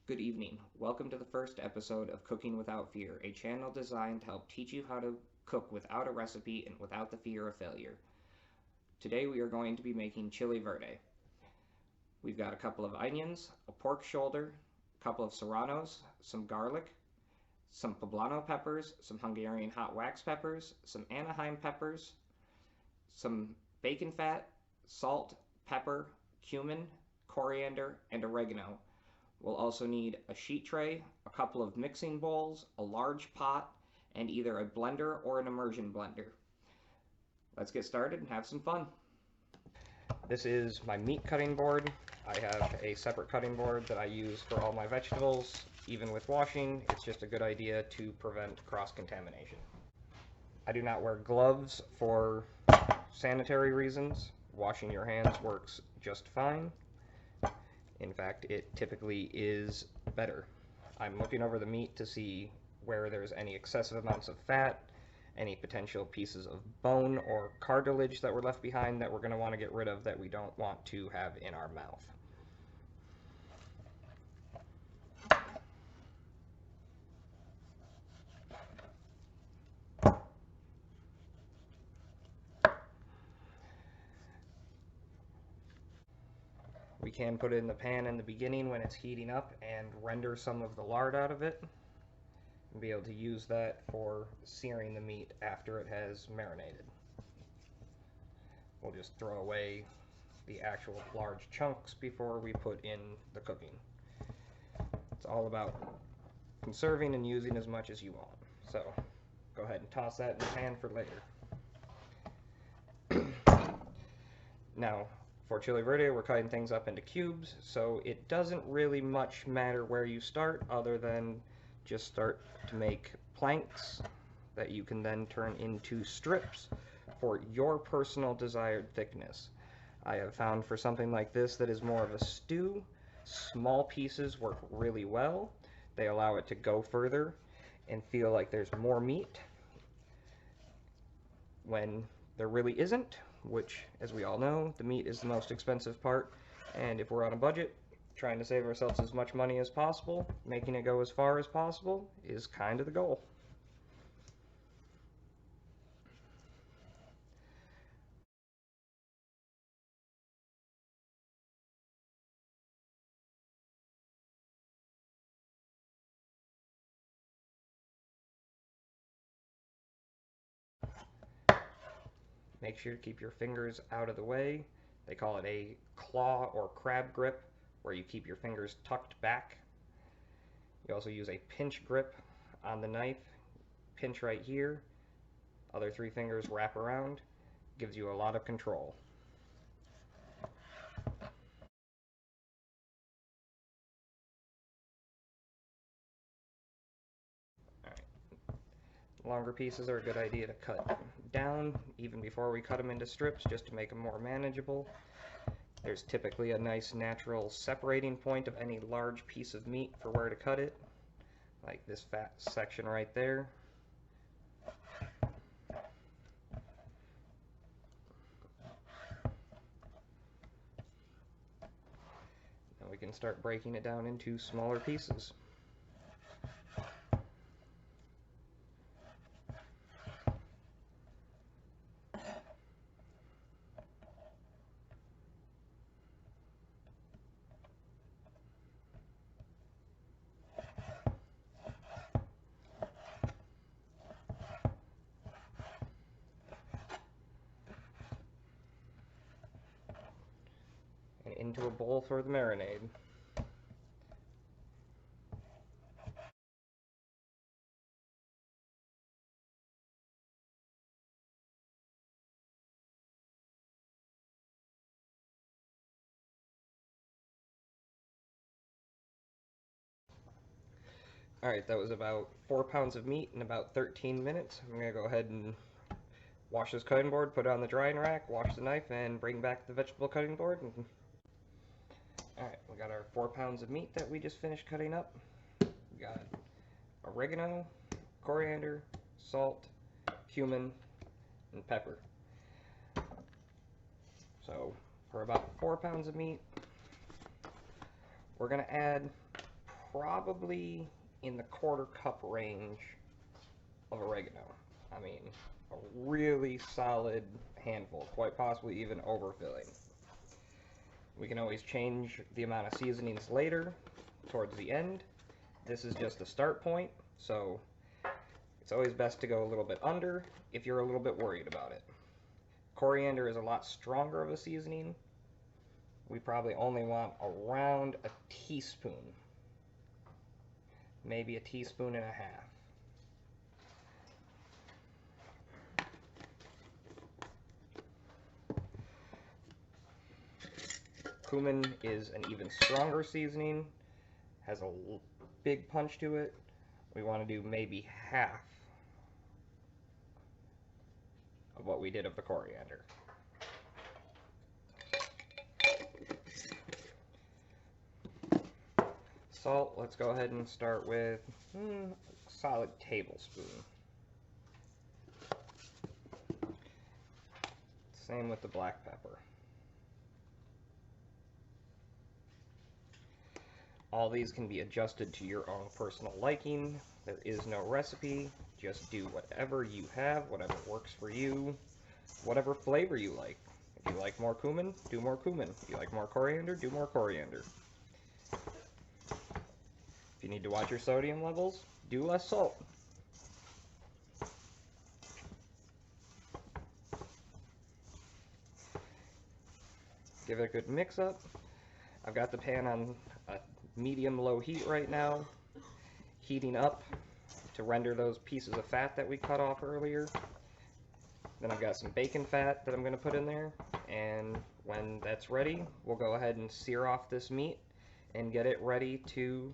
Good evening. Welcome to the first episode of Cooking Without Fear, a channel designed to help teach you how to cook without a recipe and without the fear of failure. Today we are going to be making chili verde. We've got a couple of onions, a pork shoulder, a couple of serranos, some garlic, some poblano peppers, some Hungarian hot wax peppers, some Anaheim peppers, some bacon fat, salt, pepper, cumin, coriander, and oregano. We'll also need a sheet tray, a couple of mixing bowls, a large pot, and either a blender or an immersion blender. Let's get started and have some fun. This is my meat cutting board. I have a separate cutting board that I use for all my vegetables. Even with washing, it's just a good idea to prevent cross-contamination. I do not wear gloves for sanitary reasons. Washing your hands works just fine. In fact, it typically is better. I'm looking over the meat to see where there's any excessive amounts of fat, any potential pieces of bone or cartilage that were left behind that we're going to want to get rid of that we don't want to have in our mouth. We can put it in the pan in the beginning when it's heating up and render some of the lard out of it and be able to use that for searing the meat after it has marinated. We'll just throw away the actual large chunks before we put in the cooking. It's all about conserving and using as much as you want. So go ahead and toss that in the pan for later. Now, for chili verde, we're cutting things up into cubes, so it doesn't really much matter where you start other than just start to make planks that you can then turn into strips for your personal desired thickness. I have found for something like this that is more of a stew, small pieces work really well. They allow it to go further and feel like there's more meat when there really isn't, which, as we all know, the meat is the most expensive part, and if we're on a budget, trying to save ourselves as much money as possible, making it go as far as possible, is kind of the goal. Make sure to keep your fingers out of the way. They call it a claw or crab grip, where you keep your fingers tucked back. You also use a pinch grip on the knife. Pinch right here. Other three fingers wrap around. Gives you a lot of control. Alright. Longer pieces are a good idea to cut down even before we cut them into strips, just to make them more manageable. There's typically a nice natural separating point of any large piece of meat for where to cut it, like this fat section right there. Now we can start breaking it down into smaller pieces. And into a bowl for the marinade. Alright, that was about 4 pounds of meat in about 13 minutes. I'm going to go ahead and wash this cutting board, put it on the drying rack, wash the knife, and bring back the vegetable cutting board. Alright, we got our 4 pounds of meat that we just finished cutting up. We got oregano, coriander, salt, cumin, and pepper. So, for about 4 pounds of meat, we're going to add probably in the quarter cup range of oregano. I mean, a really solid handful, quite possibly even overfilling. We can always change the amount of seasonings later, towards the end. This is just a start point, so it's always best to go a little bit under if you're a little bit worried about it. Coriander is a lot stronger of a seasoning. We probably only want around a teaspoon, maybe a teaspoon and a half. Cumin is an even stronger seasoning, has a big punch to it. We want to do maybe half of what we did of the coriander. Salt, let's go ahead and start with a solid tablespoon. Same with the black pepper. All these can be adjusted to your own personal liking. There is no recipe. Just do whatever you have, whatever works for you, whatever flavor you like. If you like more cumin, do more cumin. If you like more coriander, do more coriander. If you need to watch your sodium levels, do less salt. Give it a good mix up. I've got the pan on a medium-low heat right now, heating up to render those pieces of fat that we cut off earlier. Then I've got some bacon fat that I'm going to put in there, and when that's ready, we'll go ahead and sear off this meat and get it ready to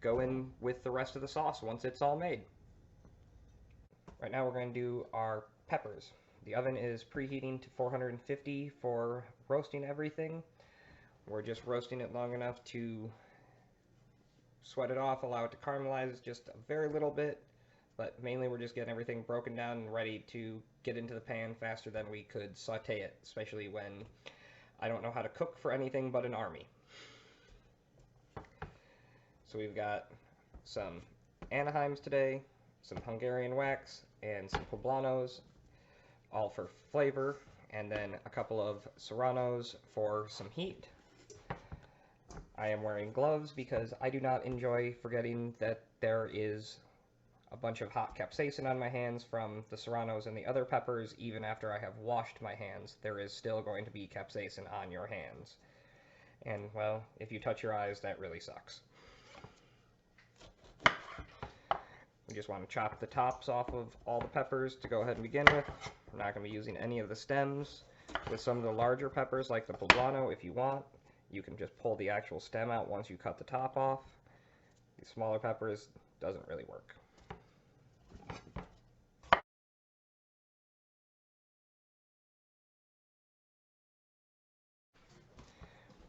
go in with the rest of the sauce once it's all made. Right now we're going to do our peppers. The oven is preheating to 450 for roasting everything. We're just roasting it long enough to sweat it off, allow it to caramelize just a very little bit, but mainly we're just getting everything broken down and ready to get into the pan faster than we could saute it, especially when I don't know how to cook for anything but an army. So we've got some Anaheims today, some Hungarian wax, and some poblanos, all for flavor, and then a couple of serranos for some heat. I am wearing gloves because I do not enjoy forgetting that there is a bunch of hot capsaicin on my hands from the serranos and the other peppers. Even after I have washed my hands, there is still going to be capsaicin on your hands. And, well, if you touch your eyes, that really sucks. We just want to chop the tops off of all the peppers to go ahead and begin with. We're not going to be using any of the stems. With some of the larger peppers, like the poblano, if you want, you can just pull the actual stem out once you cut the top off. These smaller peppers doesn't really work.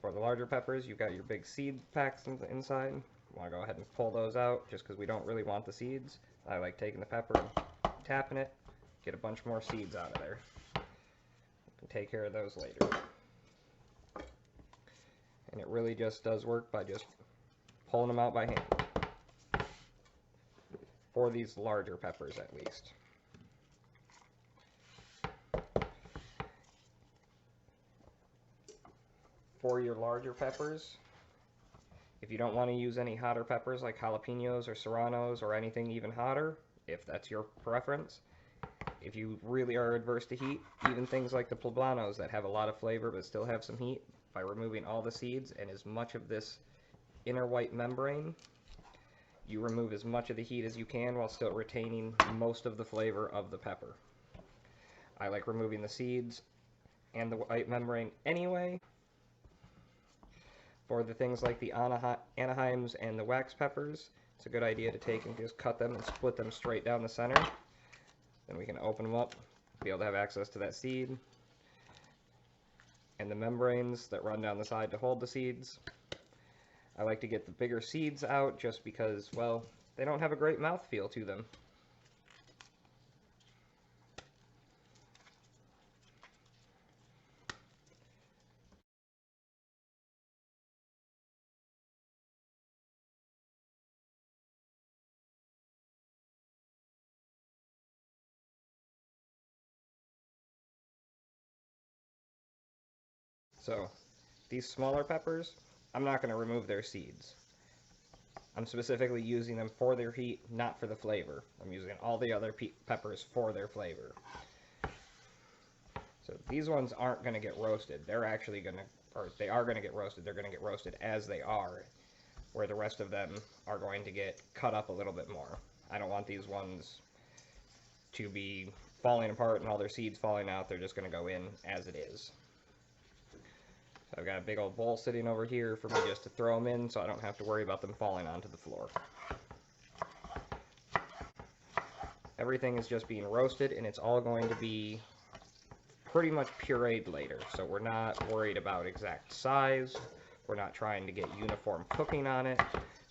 For the larger peppers, you've got your big seed packs inside. You want to go ahead and pull those out just because we don't really want the seeds. I like taking the pepper and tapping it, get a bunch more seeds out of there. You can take care of those later. And it really just does work by just pulling them out by hand. For these larger peppers, at least. For your larger peppers, if you don't want to use any hotter peppers like jalapenos or serranos or anything even hotter, if that's your preference, if you really are adverse to heat, even things like the poblanos that have a lot of flavor but still have some heat, by removing all the seeds and as much of this inner white membrane, you remove as much of the heat as you can while still retaining most of the flavor of the pepper. I like removing the seeds and the white membrane anyway. For the things like the Anaheims and the wax peppers, it's a good idea to take and just cut them and split them straight down the center. Then we can open them up, be able to have access to that seed and the membranes that run down the side to hold the seeds. I like to get the bigger seeds out just because, well, they don't have a great mouthfeel to them. So these smaller peppers, I'm not going to remove their seeds. I'm specifically using them for their heat, not for the flavor. I'm using all the other peppers for their flavor. So these ones aren't going to get roasted. They're actually going to, or they are going to get roasted. They're going to get roasted as they are, where the rest of them are going to get cut up a little bit more. I don't want these ones to be falling apart and all their seeds falling out. They're just going to go in as it is. So I've got a big old bowl sitting over here for me just to throw them in so I don't have to worry about them falling onto the floor. Everything is just being roasted, and it's all going to be pretty much pureed later. So we're not worried about exact size. We're not trying to get uniform cooking on it.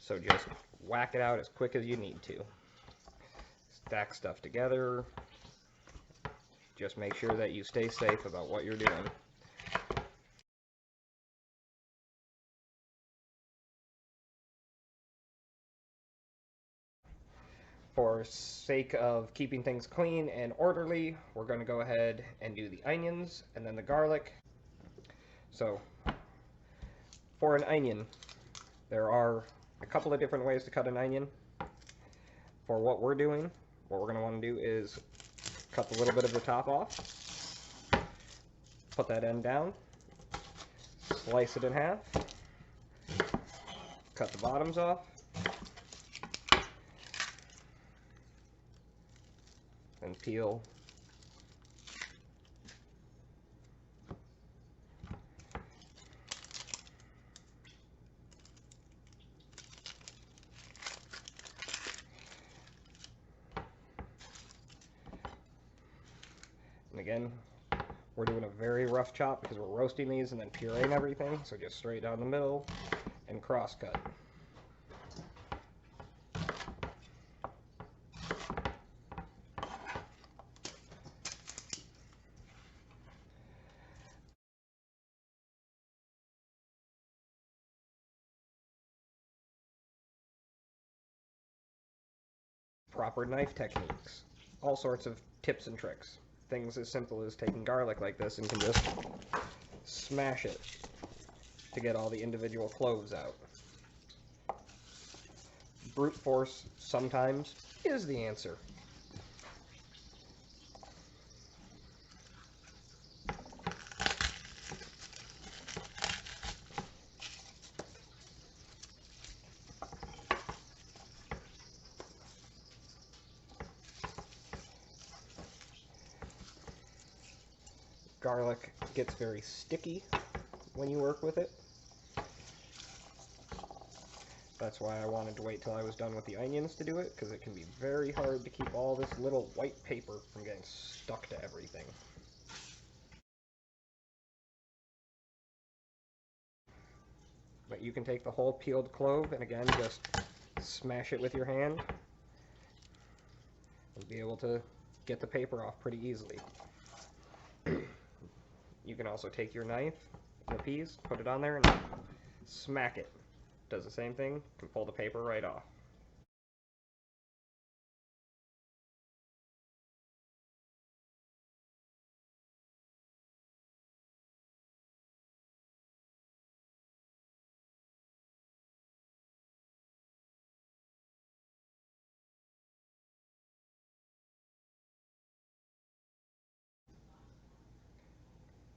So just whack it out as quick as you need to. Stack stuff together. Just make sure that you stay safe about what you're doing. For sake of keeping things clean and orderly, we're going to go ahead and do the onions and then the garlic. So, for an onion, there are a couple of different ways to cut an onion. For what we're doing, what we're going to want to do is cut a little bit of the top off, put that end down, slice it in half, cut the bottoms off, and peel. And again, we're doing a very rough chop because we're roasting these and then pureeing everything, so just straight down the middle and cross cut. Proper knife techniques, all sorts of tips and tricks. Things as simple as taking garlic like this and can just smash it to get all the individual cloves out. Brute force sometimes is the answer. Garlic gets very sticky when you work with it. That's why I wanted to wait till I was done with the onions to do it, because it can be very hard to keep all this little white paper from getting stuck to everything. But you can take the whole peeled clove and again just smash it with your hand and be able to get the paper off pretty easily. You can also take your knife and a piece, put it on there, and smack it. Does the same thing, can pull the paper right off.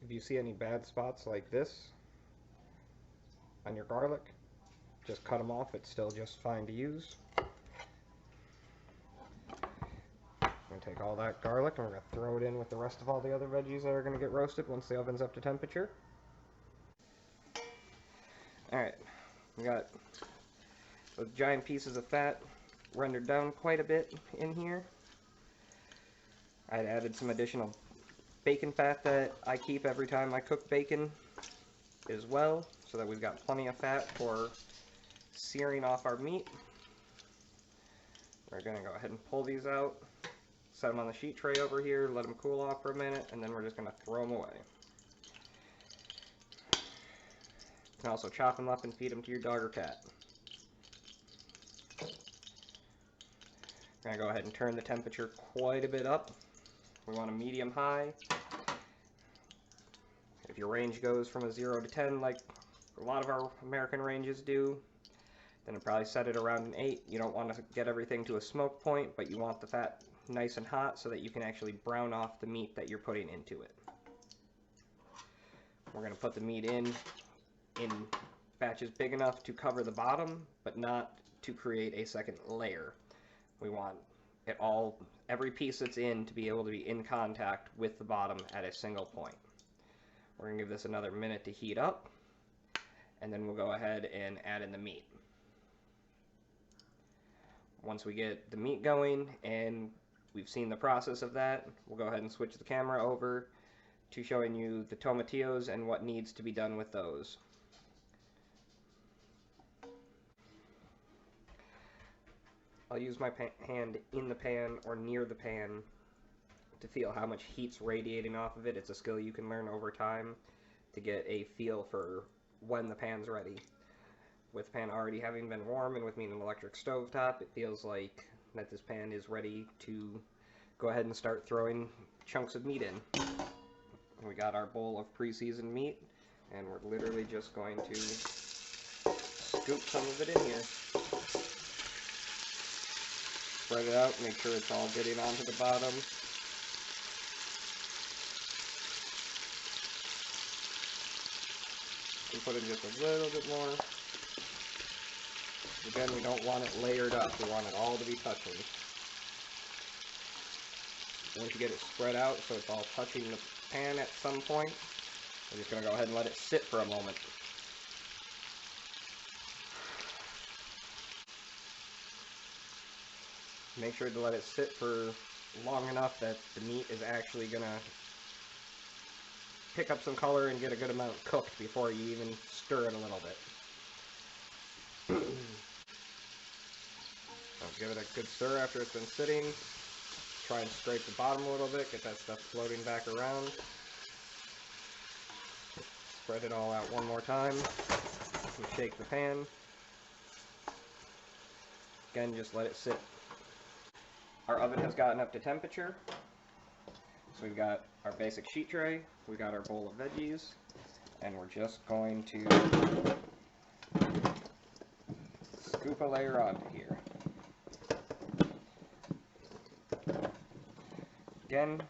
If you see any bad spots like this on your garlic, just cut them off. It's still just fine to use. I'm going to take all that garlic and we're going to throw it in with the rest of all the other veggies that are going to get roasted once the oven's up to temperature. Alright, we got those giant pieces of fat rendered down quite a bit in here. I had added some additional bacon fat that I keep every time I cook bacon as well, so that we've got plenty of fat for searing off our meat. We're going to go ahead and pull these out, set them on the sheet tray over here, let them cool off for a minute, and then we're just going to throw them away. You can also chop them up and feed them to your dog or cat. We're going to go ahead and turn the temperature quite a bit up. We want a medium-high. If your range goes from a 0 to 10 like a lot of our American ranges do, then I'd probably set it around an 8. You don't want to get everything to a smoke point, but you want the fat nice and hot so that you can actually brown off the meat that you're putting into it. We're going to put the meat in batches big enough to cover the bottom, but not to create a second layer. We want it all, every piece that's in, to be able to be in contact with the bottom at a single point. We're going to give this another minute to heat up, and then we'll go ahead and add in the meat. Once we get the meat going and we've seen the process of that, we'll go ahead and switch the camera over to showing you the tomatillos and what needs to be done with those. I'll use my hand in the pan or near the pan to feel how much heat's radiating off of it. It's a skill you can learn over time to get a feel for when the pan's ready. With the pan already having been warm and with me in an electric stove top, it feels like that this pan is ready to go ahead and start throwing chunks of meat in. We got our bowl of pre-seasoned meat, and we're literally just going to scoop some of it in here. Spread it out, make sure it's all getting onto the bottom. And put in just a little bit more. Again, we don't want it layered up, we want it all to be touching. Once you get it spread out so it's all touching the pan at some point, we're just going to go ahead and let it sit for a moment. Make sure to let it sit for long enough that the meat is actually going to pick up some color and get a good amount cooked before you even stir it a little bit. Give it a good stir after it's been sitting. Try and scrape the bottom a little bit, get that stuff floating back around. Spread it all out one more time. We shake the pan. Again, just let it sit. Our oven has gotten up to temperature. So we've got our basic sheet tray, we've got our bowl of veggies, and we're just going to scoop a layer onto here. Again,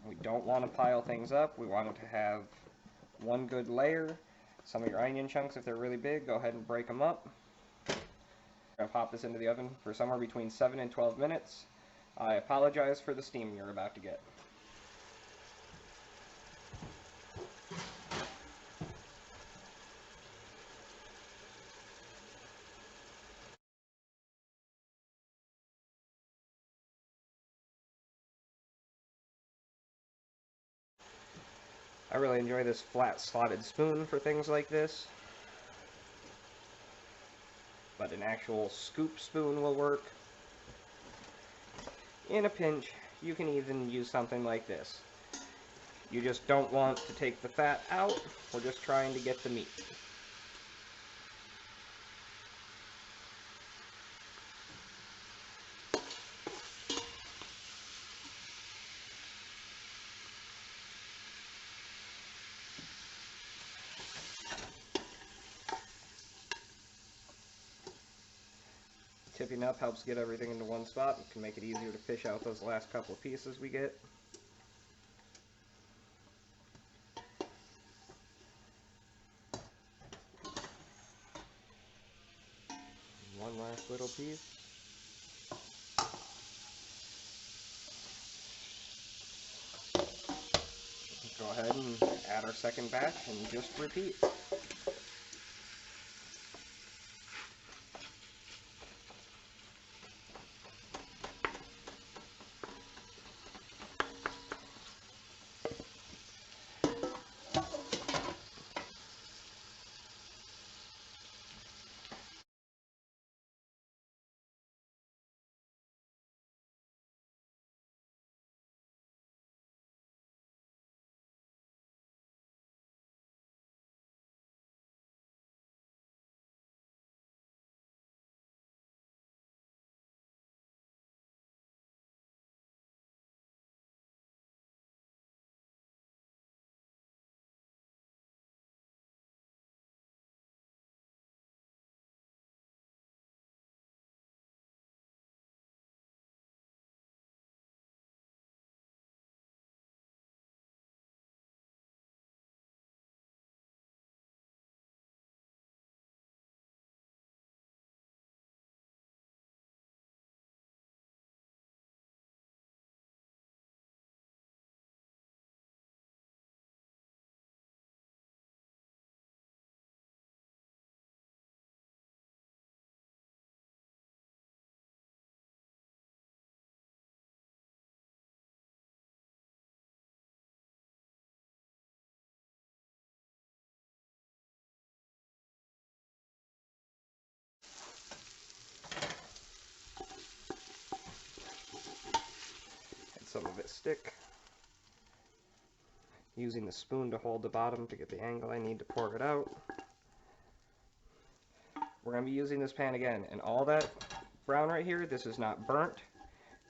we don't want to pile things up. We want it to have one good layer. Some of your onion chunks, if they're really big, go ahead and break them up. I'm going to pop this into the oven for somewhere between 7 and 12 minutes. I apologize for the steam you're about to get. I really enjoy this flat slotted spoon for things like this, but an actual scoop spoon will work. In a pinch, you can even use something like this. You just don't want to take the fat out, we're just trying to get the meat. Tipping up helps get everything into one spot. It can make it easier to fish out those last couple of pieces we get. One last little piece. Go ahead and add our second batch and just repeat. it stick. Using the spoon to hold the bottom to get the angle I need to pour it out. We're going to be using this pan again, and all that brown right here, this is not burnt,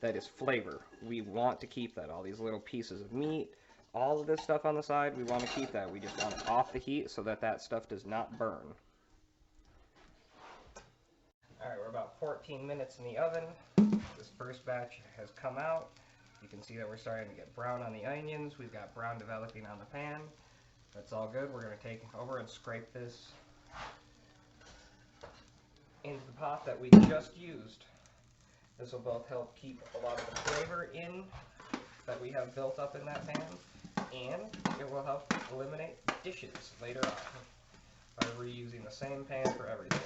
that is flavor. We want to keep that. All these little pieces of meat, all of this stuff on the side, we want to keep that. We just want it off the heat so that that stuff does not burn. Alright, we're about 14 minutes in the oven. This first batch has come out. You can see that we're starting to get brown on the onions. We've got brown developing on the pan. That's all good. We're going to take over and scrape this into the pot that we just used. This will both help keep a lot of the flavor in that we have built up in that pan, and it will help eliminate dishes later on by reusing the same pan for everything.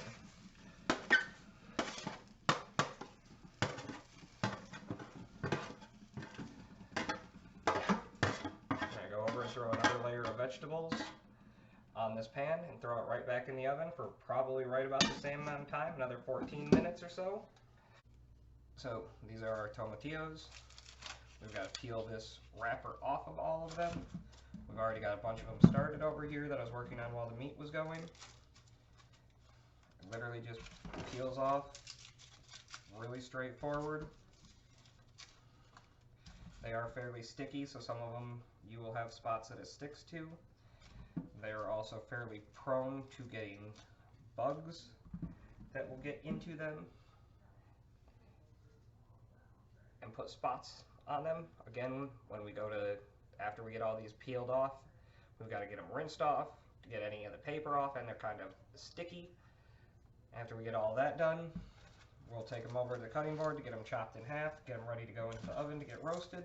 I'm going to go over and throw another layer of vegetables on this pan and throw it right back in the oven for probably right about the same amount of time, another 14 minutes or so. So these are our tomatillos. We've got to peel this wrapper off of all of them. We've already got a bunch of them started over here that I was working on while the meat was going. It literally just peels off, really straightforward. They are fairly sticky, so some of them you will have spots that it sticks to. They are also fairly prone to getting bugs that will get into them and put spots on them. Again, when we go to, after we get all these peeled off, we've got to get them rinsed off to get any of the paper off, and they're kind of sticky. After we get all that done, we'll take them over to the cutting board to get them chopped in half, get them ready to go into the oven to get roasted.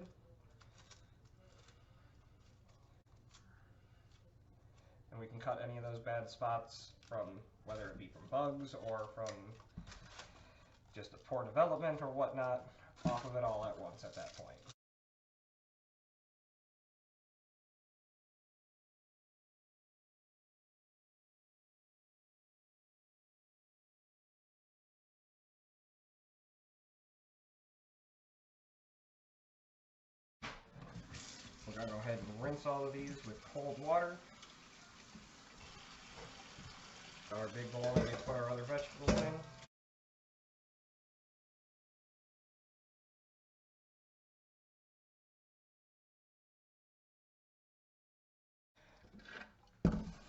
And we can cut any of those bad spots from, whether it be from bugs or from just a poor development or whatnot, off of it all at once at that point. We're going to go ahead and rinse all of these with cold water. Our big bowl that we put our other vegetables in.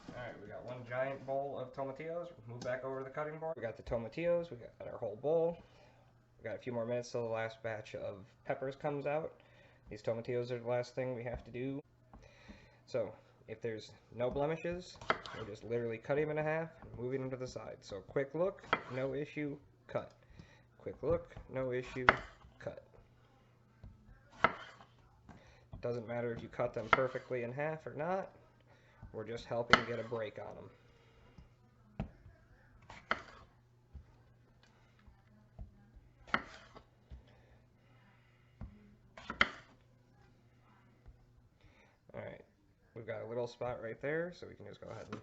Alright, we got one giant bowl of tomatillos. Move back over to the cutting board. We got the tomatillos, we got our whole bowl. We got a few more minutes till the last batch of peppers comes out. These tomatillos are the last thing we have to do. So, if there's no blemishes, we're just literally cutting them in half and moving them to the side. So, quick look, no issue, cut. Quick look, no issue, cut. Doesn't matter if you cut them perfectly in half or not. We're just helping get a break on them. Alright, we've got a little spot right there, so we can just go ahead and...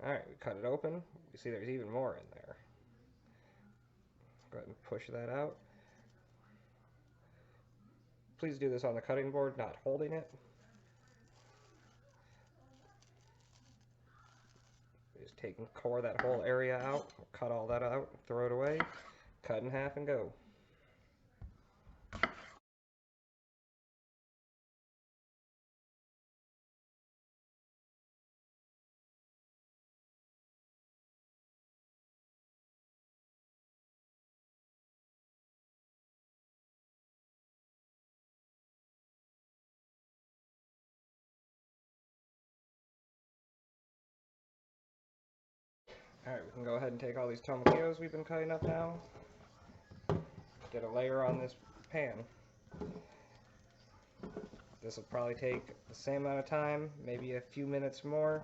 Alright, we cut it open. You see there's even more in there. Go ahead and push that out. Please do this on the cutting board, not holding it. Just take and core that whole area out, cut all that out, throw it away, cut in half and go. Alright, we can go ahead and take all these tomatillos we've been cutting up now. Get a layer on this pan. This will probably take the same amount of time, maybe a few minutes more,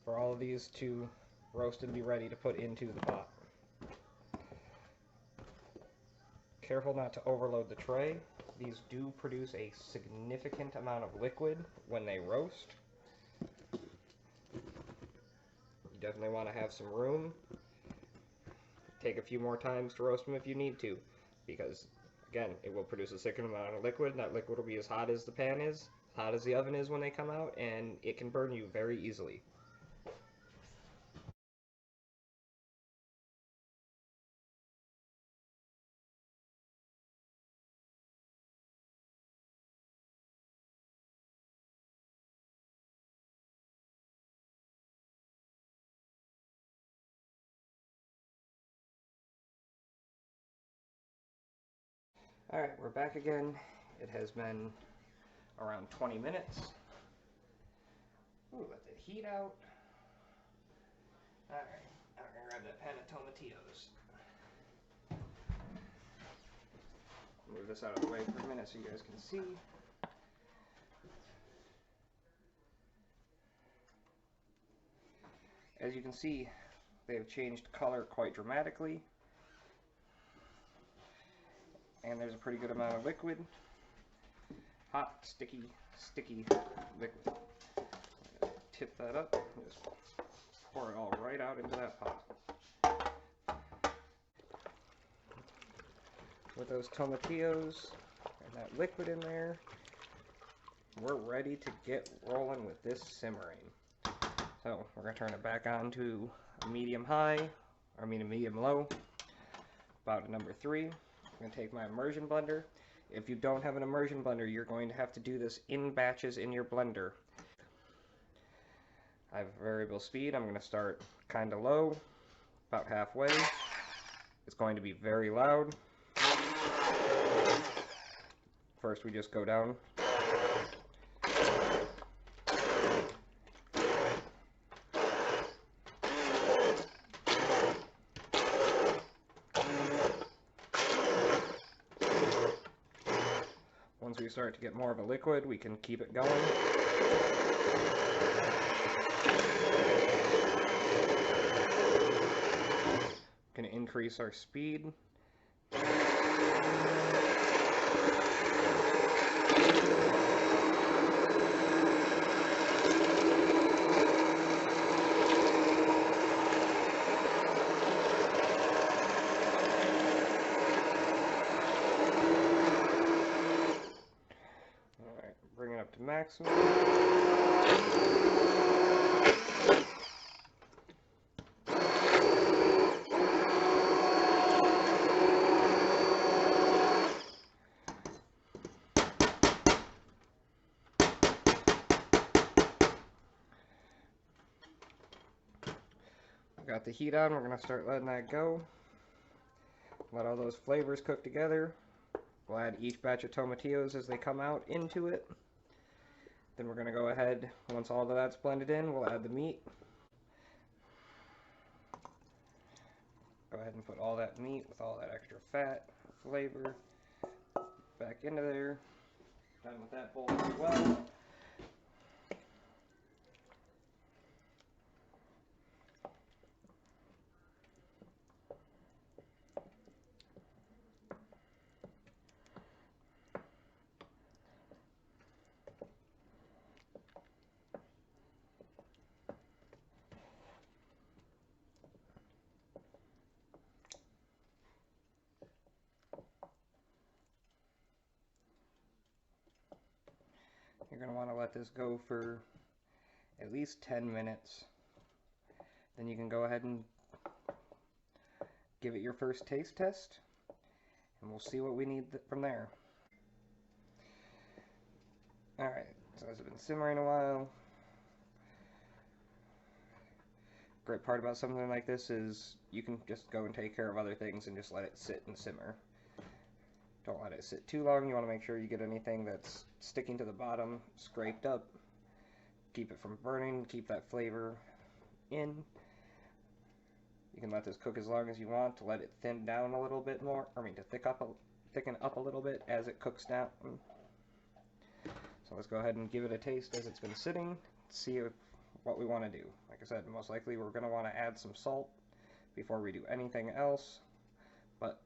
for all of these to roast and be ready to put into the pot. Careful not to overload the tray. These do produce a significant amount of liquid when they roast. Definitely want to have some room. Take a few more times to roast them if you need to, because Again, it will produce a certain amount of liquid. That liquid will be as hot as the pan is, as hot as the oven is when they come out, and it can burn you very easily. Alright, we're back again. It has been around 20 minutes. Ooh, let the heat out. Alright, I'm gonna grab that pan of tomatillos. Move this out of the way for a minute so you guys can see. As you can see, they have changed color quite dramatically. And there's a pretty good amount of liquid. Hot, sticky liquid. Tip that up and just pour it all right out into that pot. With those tomatillos and that liquid in there, we're ready to get rolling with this simmering. So we're going to turn it back on to a medium-high, or medium-low, about number 3. I'm going to take my immersion blender. If you don't have an immersion blender, you're going to have to do this in batches in your blender. I have a variable speed. I'm going to start kind of low, about halfway. It's going to be very loud. First we just go down. Once we start to get more of a liquid, we can keep it going. Can increase our speed. Bring it up to maximum. Got the heat on, we're going to start letting that go. Let all those flavors cook together. We'll add each batch of tomatillos as they come out into it. Then we're going to go ahead, once all of that's blended in, we'll add the meat. Go ahead and put all that meat with all that extra fat, flavor, back into there. Done with that bowl as well. You're going to want to let this go for at least 10 minutes. Then you can go ahead and give it your first taste test, and we'll see what we need from there. Alright, so it's been simmering a while. Great part about something like this is you can just go and take care of other things and just let it sit and simmer. Don't let it sit too long. You want to make sure you get anything that's sticking to the bottom scraped up. Keep it from burning, keep that flavor in. You can let this cook as long as you want to let it thin down a little bit more, to thicken up a little bit as it cooks down. So let's go ahead and give it a taste as it's been sitting, see what we want to do. Like I said, most likely we're going to want to add some salt before we do anything else, but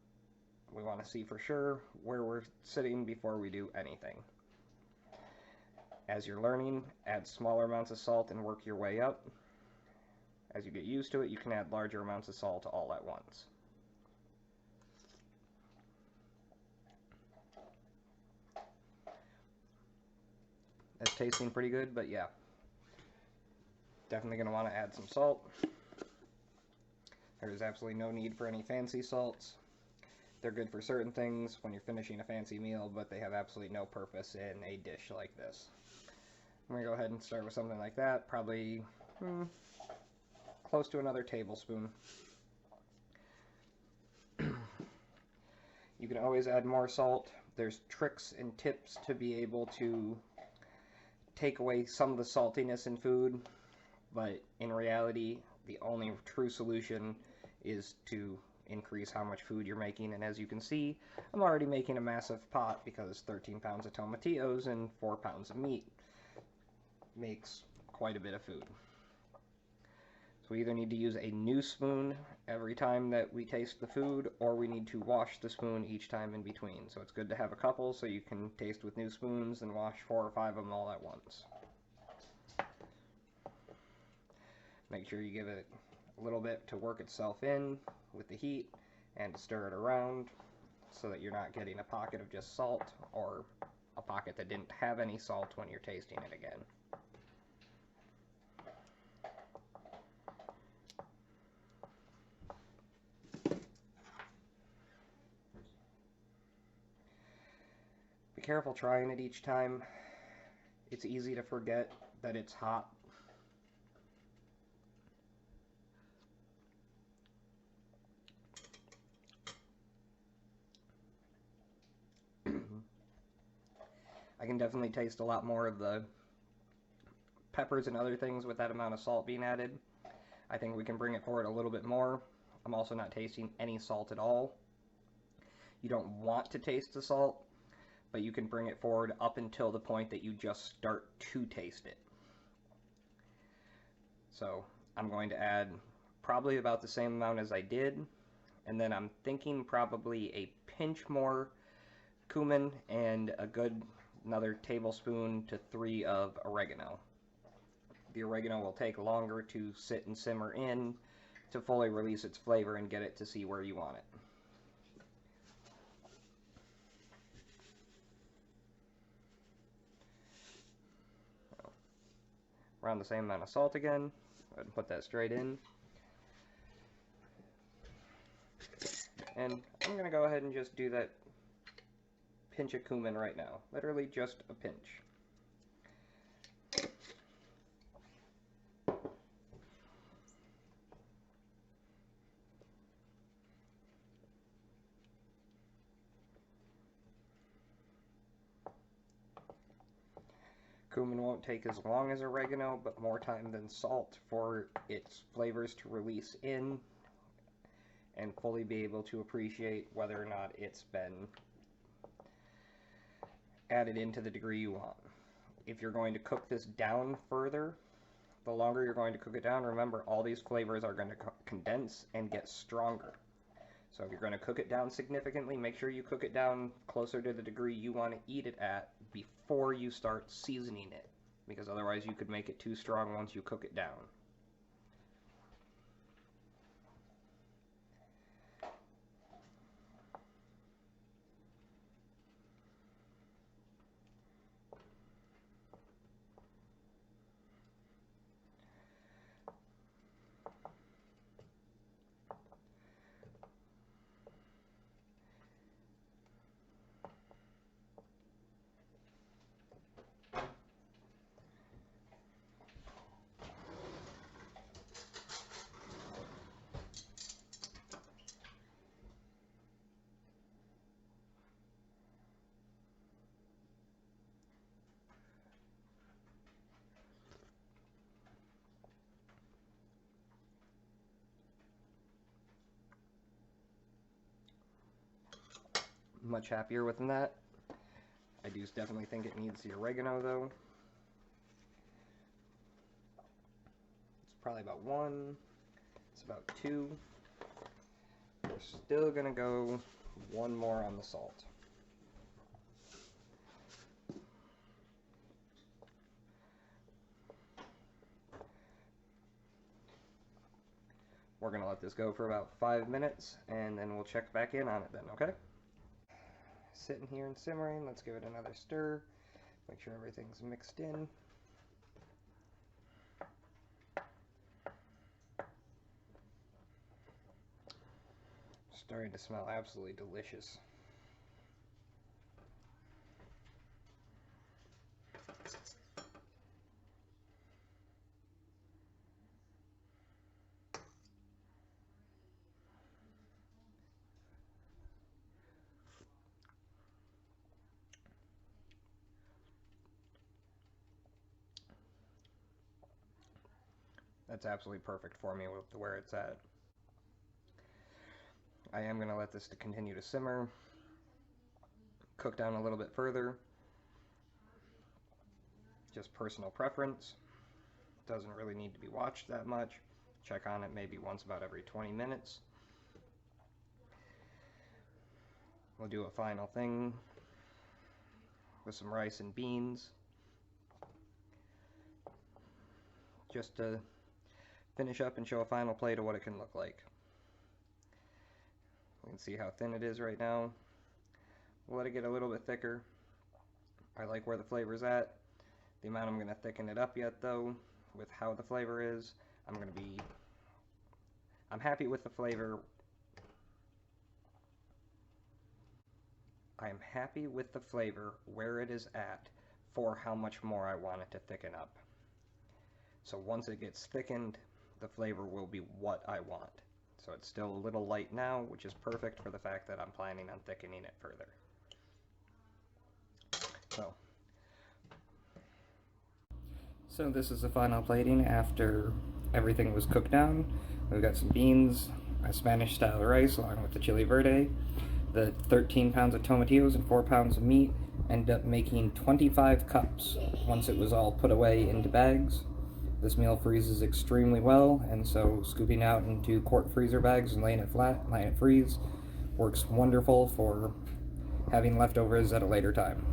we want to see for sure where we're sitting before we do anything. As you're learning, add smaller amounts of salt and work your way up. As you get used to it, you can add larger amounts of salt all at once. It's tasting pretty good, but yeah. Definitely going to want to add some salt. There's absolutely no need for any fancy salts. They're good for certain things when you're finishing a fancy meal, but they have absolutely no purpose in a dish like this. I'm going to go ahead and start with something like that, probably close to another tablespoon. You can always add more salt. There's tricks and tips to be able to take away some of the saltiness in food, but in reality, the only true solution is to increase how much food you're making. And as you can see, I'm already making a massive pot because 13 pounds of tomatillos and 4 pounds of meat makes quite a bit of food. So we either need to use a new spoon every time that we taste the food, or we need to wash the spoon each time in between. So it's good to have a couple so you can taste with new spoons and wash 4 or 5 of them all at once. Make sure you give it a little bit to work itself in with the heat and to stir it around so that you're not getting a pocket of just salt or a pocket that didn't have any salt when you're tasting it again. Be careful trying it each time. It's easy to forget that it's hot. I can definitely taste a lot more of the peppers and other things with that amount of salt being added. I think we can bring it forward a little bit more. I'm also not tasting any salt at all. You don't want to taste the salt, but you can bring it forward up until the point that you just start to taste it. So I'm going to add probably about the same amount as I did, and then I'm thinking probably a pinch more cumin and another tablespoon to 3 of oregano. The oregano will take longer to sit and simmer in to fully release its flavor and get it to see where you want it. Around the same amount of salt again. Go ahead and put that straight in. And I'm going to go ahead and just do that pinch of cumin right now. Literally just a pinch. Cumin won't take as long as oregano, but more time than salt for its flavors to release in and fully be able to appreciate whether or not it's been added in to the degree you want. If you're going to cook this down further, the longer you're going to cook it down, remember all these flavors are going to condense and get stronger. So if you're going to cook it down significantly, make sure you cook it down closer to the degree you want to eat it at before you start seasoning it, because otherwise you could make it too strong once you cook it down. Much happier with that. I do definitely think it needs the oregano though. It's probably about 1. It's about 2. We're still gonna go 1 more on the salt. We're gonna let this go for about 5 minutes and then we'll check back in on it then, okay? Sitting here and simmering, let's give it another stir. Make sure everything's mixed in. Starting to smell absolutely delicious. That's absolutely perfect for me with where it's at. I am going to let this continue to simmer, cook down a little bit further. Just personal preference. Doesn't really need to be watched that much. Check on it maybe once about every 20 minutes. We'll do a final thing with some rice and beans, just to finish up and show a final plate of what it can look like. You can see how thin it is right now. We'll let it get a little bit thicker. I like where the flavor's at. The amount I'm going to thicken it up yet, though, with how the flavor is, I'm happy with the flavor. I'm happy with the flavor where it is at for how much more I want it to thicken up. So once it gets thickened, the flavor will be what I want. So it's still a little light now, which is perfect for the fact that I'm planning on thickening it further. So this is the final plating after everything was cooked down. We've got some beans, a Spanish style rice along with the chili verde. The 13 pounds of tomatillos and 4 pounds of meat ended up making 25 cups once it was all put away into bags. This meal freezes extremely well, and so scooping out into quart freezer bags and laying it flat, letting it freeze, works wonderful for having leftovers at a later time.